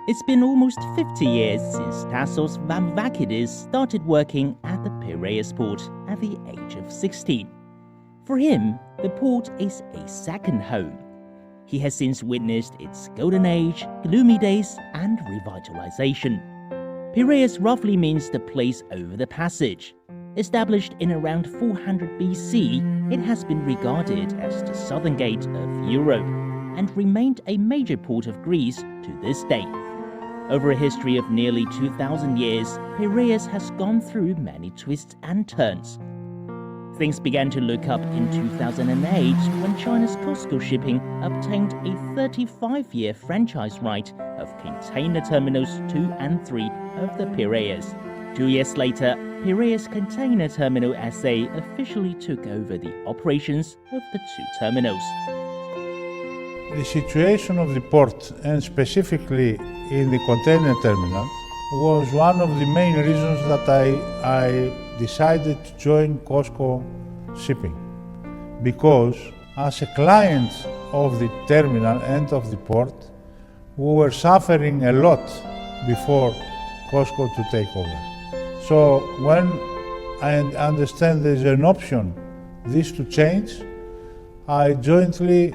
It's been almost 50 years since Tassos Vamvakidis started working at the Piraeus port at the age of 16. For him, the port is a second home. He has since witnessed its golden age, gloomy days, and revitalization. Piraeus roughly means the place over the passage. Established in around 400 BC, it has been regarded as the southern gate of Europe and remained a major port of Greece to this day. Over a history of nearly 2,000 years, Piraeus has gone through many twists and turns. Things began to look up in 2008 when China's COSCO Shipping obtained a 35-year franchise right of container terminals 2 and 3 of the Piraeus. 2 years later, Piraeus Container Terminal SA officially took over the operations of the two terminals. The situation of the port, and specifically in the container terminal, was one of the main reasons that I decided to join COSCO Shipping. Because as a client of the terminal and of the port, we were suffering a lot before COSCO to take over. So when I understand there's an option this to change, I jointly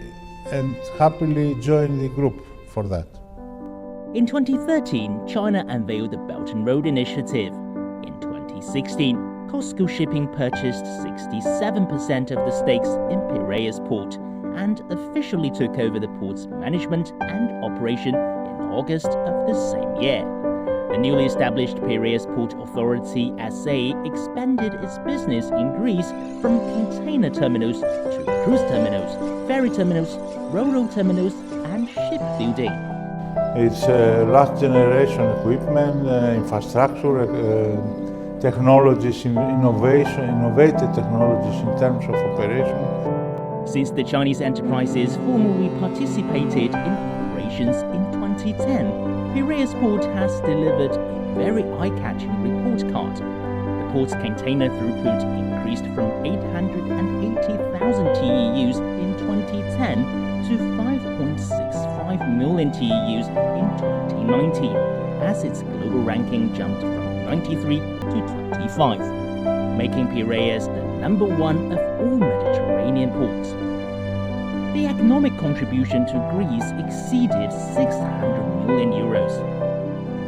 and happily joined the group for that. In 2013, China unveiled the Belt and Road Initiative. In 2016, COSCO Shipping purchased 67% of the stakes in Piraeus Port and officially took over the port's management and operation in August of the same year. The newly established Piraeus Port Authority SA expanded its business in Greece from container terminals to cruise terminals, ferry terminals, ro-ro terminals, and shipbuilding. It's last generation equipment, infrastructure, technologies, innovative technologies in terms of operation. Since the Chinese enterprises formally participated in operations in 2010, Piraeus Port has delivered a very eye-catching report card. The port's container throughput increased from 880,000 TEUs in 2010 to 5.65 million TEUs in 2019, as its global ranking jumped from 93 to 25, making Piraeus the #1 of all Mediterranean ports. The economic contribution to Greece exceeded 600 million euros.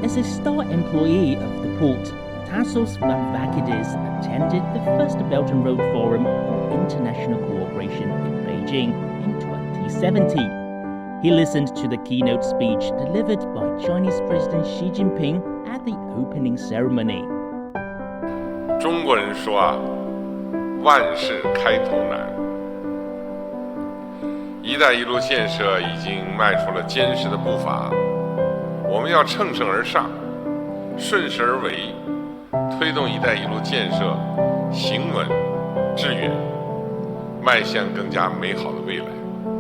As a star employee of the port, Tassos Vamvakidis attended the first Belt and Road Forum on International Cooperation in Beijing in 2017. He listened to the keynote speech delivered by Chinese President Xi Jinping at the opening ceremony. 中国人说啊，万事开头难。一带一路建设已经迈出了坚实的步伐，我们要乘胜而上，顺势而为，推动一带一路建设行稳致远，迈向更加美好的未来。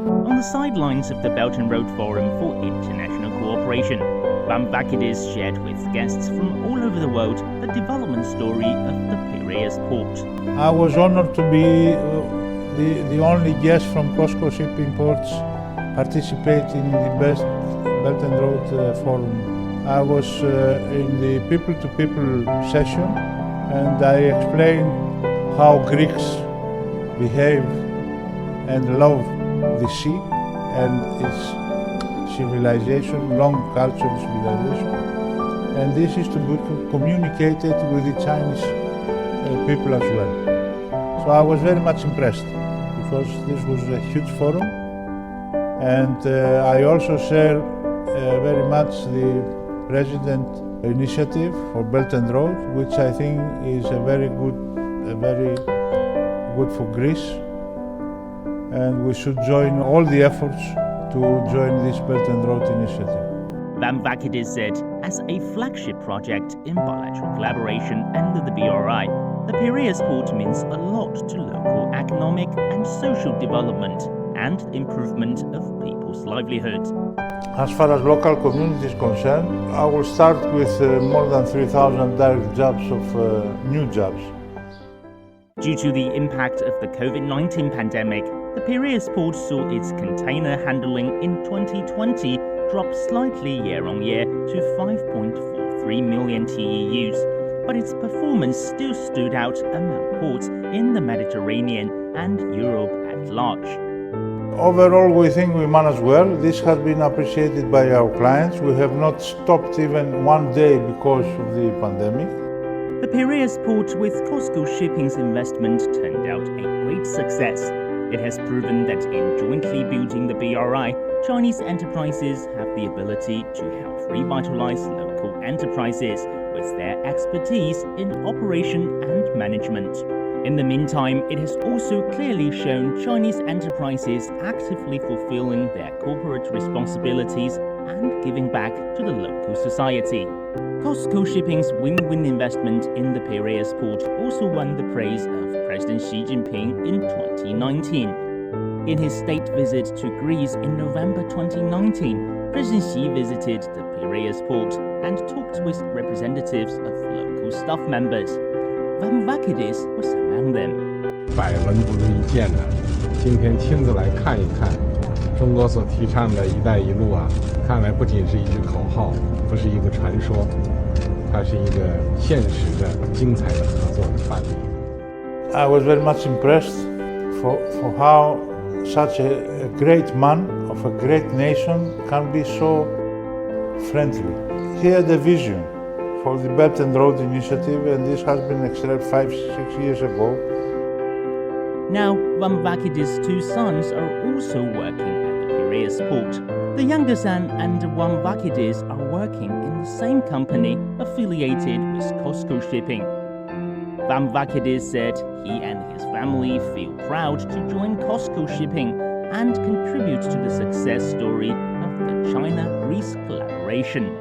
On the sidelines of the Belt and Road Forum for International Cooperation, Vamvakidis shared with guests from all over the world the development story of the Piraeus port. I was honored to be the only guest from COSCO Shipping Ports participating in the best Belt and Road Forum. I was in the people-to-people session, and I explained how Greeks behave and love the sea and its civilization, long culture of civilization. And this is to be communicated with the Chinese people as well. So I was very much impressed because this was a huge forum, and I also share very much the President initiative for Belt and Road, which I think is very good for Greece, and we should join all the efforts to join this Belt and Road initiative. Vamvakidis said, as a flagship project in bilateral collaboration under the BRI, the Piraeus port means a lot to local economic and social development and improvement of people's livelihoods. As far as local community is concerned, I will start with more than 3,000 direct jobs of new jobs. Due to the impact of the COVID-19 pandemic, the Piraeus port saw its container handling in 2020 dropped slightly year on year to 5.43 million TEUs, but its performance still stood out among ports in the Mediterranean and Europe at large. Overall, we think we managed well. This has been appreciated by our clients. We have not stopped even one day because of the pandemic. The Piraeus port with COSCO Shipping's investment turned out a great success. It has proven that in jointly building the BRI, Chinese enterprises have the ability to help revitalize local enterprises with their expertise in operation and management. In the meantime, it has also clearly shown Chinese enterprises actively fulfilling their corporate responsibilities and giving back to the local society. COSCO Shipping's win-win investment in the Piraeus port also won the praise of President Xi Jinping in 2019. In his state visit to Greece in November 2019, President Xi visited the Piraeus port and talked with representatives of local staff members. Vamvakidis was among them. 百闻不如一见呢，今天亲自来看一看，中国所提倡的“一带一路”啊，看来不仅是一句口号，不是一个传说，它是一个现实的、精彩的合作的范例。I was very much impressed for how such a great man of a great nation can be so friendly. He had a vision for the Belt and Road Initiative, and this has been accelerated 5-6 years ago. Now, Vamvakidis' two sons are also working at the Piraeus port. The younger son and Vamvakidis are working in the same company affiliated with COSCO Shipping. Vamvakidis said he and his family feel proud to join COSCO Shipping and contribute to the success story of the China-Greece collaboration.